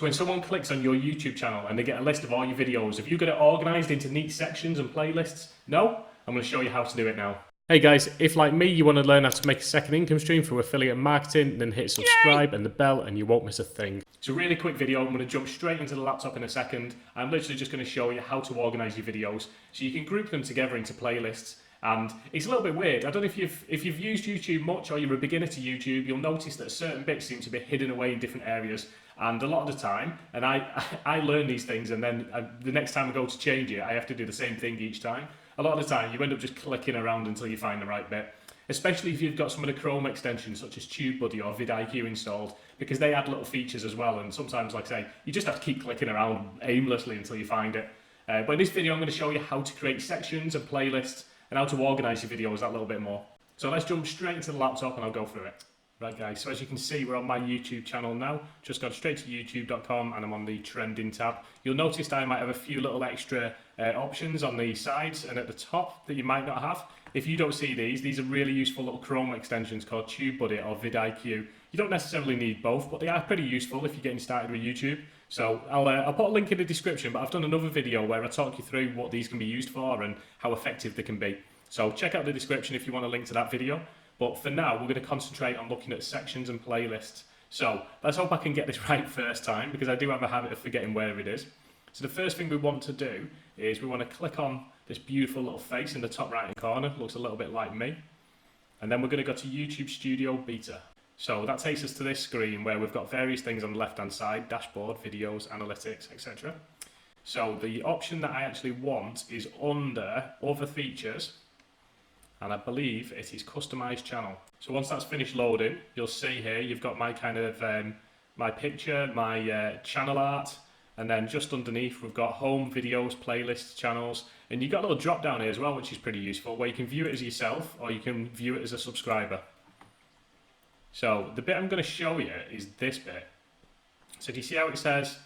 So when someone clicks on your YouTube channel and they get a list of all your videos, have you got it organised into neat sections and playlists? No? I'm going to show you how to do it now. Hey guys, if like me you want to learn how to make a second income stream through affiliate marketing, then hit subscribe and the bell and you won't miss a thing. It's a really quick video. I'm going to jump straight into the laptop in a second. I'm literally just going to show you how to organise your videos so you can group them together into playlists. And it's a little bit weird. I don't know if you've used YouTube much or you're a beginner to YouTube, you'll notice that certain bits seem to be hidden away in different areas. And a lot of the time, and I learn these things and then the next time I go to change it, I have to do the same thing each time. A lot of the time, you end up just clicking around until you find the right bit. Especially if you've got some of the Chrome extensions such as TubeBuddy or vidIQ installed, because they add little features as well. And sometimes, like I say, you just have to keep clicking around aimlessly until you find it. But in this video, I'm going to show you how to create sections and playlists and how to organise your videos that little bit more. So let's jump straight into the laptop and I'll go through it. Right guys, so as you can see, we're on my YouTube channel now. Just gone straight to youtube.com and I'm on the trending tab. You'll notice I might have a few little extra options on the sides and at the top that you might not have. If you don't see these are really useful little Chrome extensions called TubeBuddy or vidIQ. You don't necessarily need both, but they are pretty useful if you're getting started with YouTube. So I'll put a link in the description, but I've done another video where I talk you through what these can be used for and how effective they can be. So check out the description if you want a link to that video. But for now, we're going to concentrate on looking at sections and playlists. So let's hope I can get this right first time, because I do have a habit of forgetting where it is. So the first thing we want to do is we want to click on this beautiful little face in the top right hand corner. Looks a little bit like me. And then we're going to go to YouTube Studio Beta. So that takes us to this screen where we've got various things on the left hand side: dashboard, videos, analytics, etc. So the option that I actually want is under Other Features. And I believe it is Customize Channel. So once that's finished loading, you'll see here you've got my kind of my picture, my channel art, and then just underneath we've got Home, Videos, Playlists, Channels, and you've got a little drop down here as well, which is pretty useful, where you can view it as yourself or you can view it as a subscriber. So the bit I'm going to show you is this bit. So do you see how it says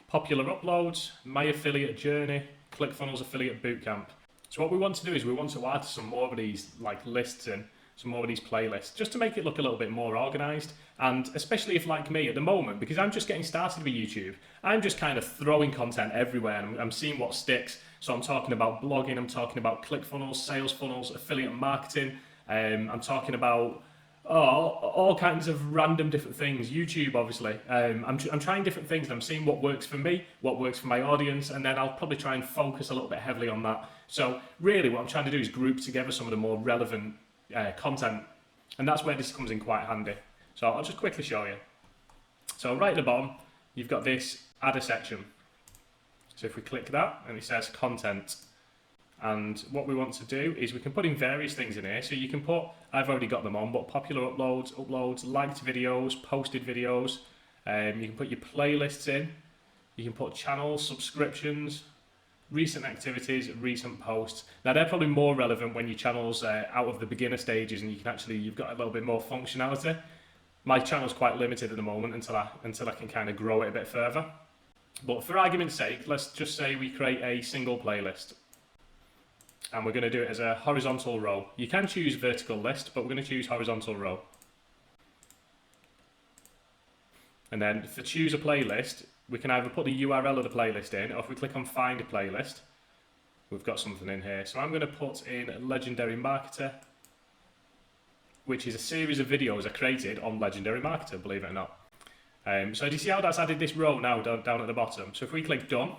Popular Uploads, My Affiliate Journey, ClickFunnels Affiliate Bootcamp? So what we want to do is we want to add some more of these like lists in, some more of these playlists, just to make it look a little bit more organised. And especially if, like me at the moment, because I'm just getting started with YouTube, I'm just kind of throwing content everywhere and I'm seeing what sticks. So I'm talking about blogging, I'm talking about ClickFunnels, sales funnels, affiliate marketing, I'm talking about all kinds of random different things. YouTube, obviously. I'm trying different things and I'm seeing what works for me, what works for my audience, and then I'll probably try and focus a little bit heavily on that. So really what I'm trying to do is group together some of the more relevant content, and that's where this comes in quite handy. So I'll just quickly show you. So right at the bottom, you've got this Add a Section. So if we click that, and it says Content. And what we want to do is we can put in various things in here. So you can put, I've already got them on, but popular uploads, liked videos, posted videos. You can put your playlists in. You can put channels, subscriptions, recent activities, recent posts. Now they're probably more relevant when your channel's out of the beginner stages and you've got a little bit more functionality. My channel's quite limited at the moment until I can kind of grow it a bit further. But for argument's sake, let's just say we create a single playlist. And we're going to do it as a horizontal row. You can choose vertical list, but we're going to choose horizontal row. And then for choose a playlist, we can either put the URL of the playlist in, or if we click on find a playlist, we've got something in here. So I'm going to put in Legendary Marketer, which is a series of videos I created on Legendary Marketer, believe it or not. So do you see how that's added this row now down at the bottom? So if we click done,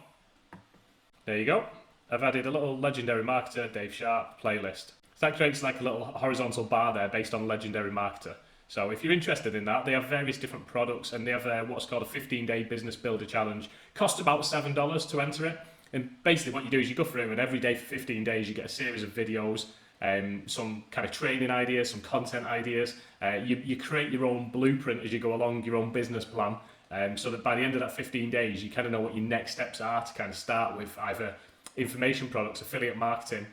there you go. I've added a little Legendary Marketer, Dave Sharp playlist. So that creates like a little horizontal bar there based on Legendary Marketer. So if you're interested in that, they have various different products and they have what's called a 15-day business builder challenge. Costs about $7 to enter it. And basically what you do is you go through it and every day for 15 days you get a series of videos, some kind of training ideas, some content ideas. You create your own blueprint as you go along, your own business plan, so that by the end of that 15 days you kind of know what your next steps are to kind of start with either information products, affiliate marketing,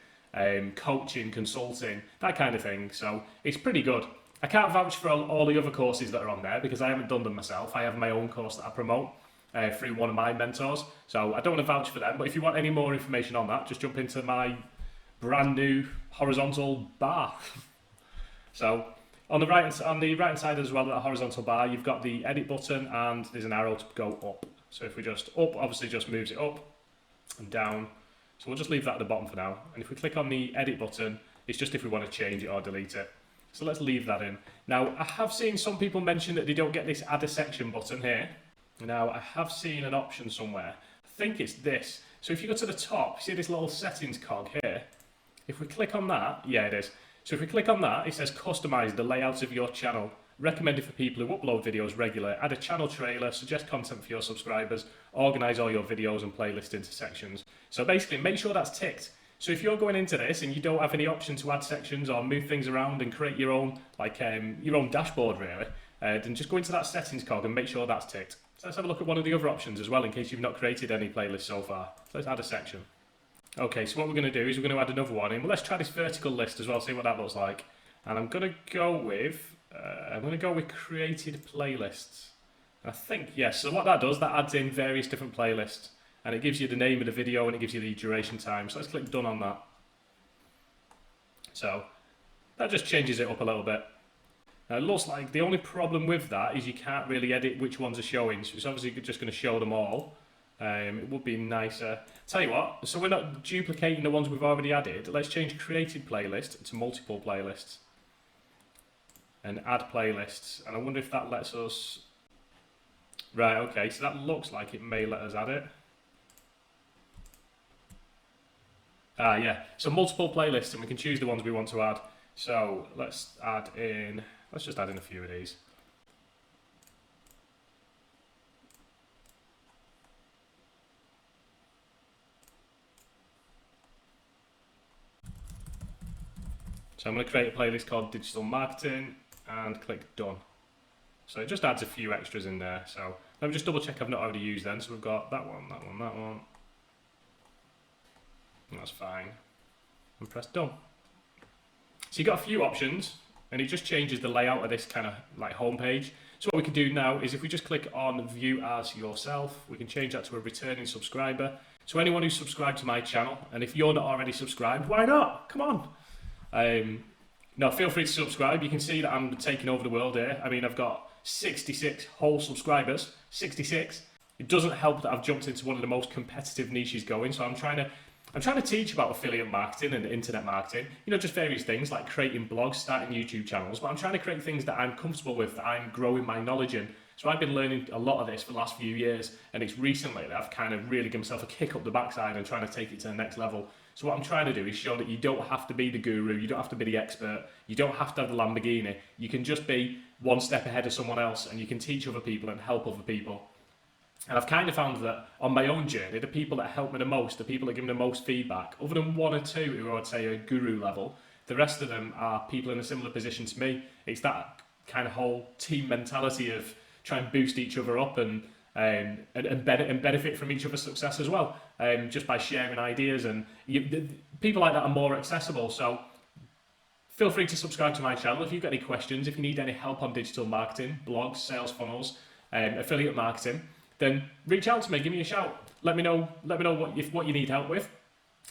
coaching, consulting, that kind of thing. So it's pretty good. I can't vouch for all the other courses that are on there because I haven't done them myself. I have my own course that I promote through one of my mentors. So I don't want to vouch for them, but if you want any more information on that, just jump into my brand new horizontal bar. So on the right hand side as well, that horizontal bar, you've got the edit button and there's an arrow to go up. So if we just up, obviously just moves it up and down. So we'll just leave that at the bottom for now. And if we click on the edit button, it's just if we want to change it or delete it. So let's leave that in. Now, I have seen some people mention that they don't get this add a section button here. Now, I have seen an option somewhere. I think it's this. So if you go to the top, see this little settings cog here? If we click on that, yeah, it is. So if we click on that, it says customize the layout of your channel. Recommended for people who upload videos regularly. Add a channel trailer, suggest content for your subscribers, organize all your videos and playlists into sections. So basically, make sure that's ticked. So if you're going into this and you don't have any option to add sections or move things around and create your own, your own dashboard really, then just go into that settings cog and make sure that's ticked. So let's have a look at one of the other options as well in case you've not created any playlists so far. So let's add a section. Okay, so what we're going to do is we're going to add another one in. Well, let's try this vertical list as well, see what that looks like. And I'm going to go with created playlists. I think, yes, so what that does, that adds in various different playlists. And it gives you the name of the video and it gives you the duration time. So let's click done on that. So that just changes it up a little bit. Now it looks like the only problem with that is you can't really edit which ones are showing. So it's obviously just going to show them all. It would be nicer. Tell you what, so we're not duplicating the ones we've already added. Let's change created playlist to multiple playlists. And add playlists. And I wonder if that lets us... Right, okay, so that looks like it may let us add it. Ah, yeah, so multiple playlists and we can choose the ones we want to add. So let's just add in a few of these. So I'm going to create a playlist called Digital Marketing and click Done. So it just adds a few extras in there. So let me just double check I've not already used them. So we've got that one, that one, that one. That's fine. And press Done. So you've got a few options and it just changes the layout of this kind of like homepage. So what we can do now is if we just click on View as Yourself, we can change that to a returning subscriber. So anyone who's subscribed to my channel, and if you're not already subscribed, why not? Come on. No, feel free to subscribe. You can see that I'm taking over the world here. I mean, I've got 66 whole subscribers, 66. It doesn't help that I've jumped into one of the most competitive niches going. So I'm trying to teach about affiliate marketing and internet marketing. You know, just various things like creating blogs, starting YouTube channels. But I'm trying to create things that I'm comfortable with, that I'm growing my knowledge in. So I've been learning a lot of this for the last few years, and it's recently that I've kind of really given myself a kick up the backside and trying to take it to the next level. So what I'm trying to do is show that you don't have to be the guru, you don't have to be the expert, you don't have to have the Lamborghini. You can just be one step ahead of someone else, and you can teach other people and help other people. And I've kind of found that on my own journey, the people that help me the most, the people that give me the most feedback, other than one or two who I would say are guru level, the rest of them are people in a similar position to me. It's that kind of whole team mentality of try and boost each other up and benefit from each other's success as well, just by sharing ideas. And people like that are more accessible. So feel free to subscribe to my channel if you've got any questions, if you need any help on digital marketing, blogs, sales funnels, affiliate marketing, then reach out to me, give me a shout. Let me know what you need help with.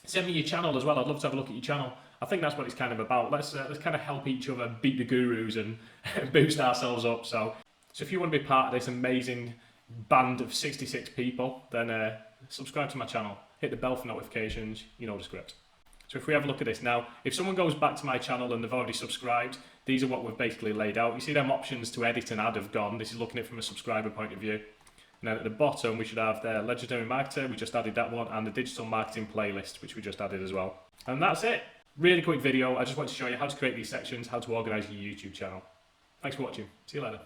Send me your channel as well. I'd love to have a look at your channel. I think that's what it's kind of about. Let's kind of help each other beat the gurus and boost ourselves up. So if you want to be part of this amazing band of 66 people, then subscribe to my channel. Hit the bell for notifications. You know the script. So if we have a look at this now, if someone goes back to my channel and they've already subscribed, these are what we've basically laid out. You see them options to edit and add have gone. This is looking at it from a subscriber point of view. And then at the bottom, we should have the legendary marketer, we just added that one, and the digital marketing playlist, which we just added as well. And that's it. Really quick video. I just want to show you how to create these sections, how to organize your YouTube channel. Thanks for watching. See you later.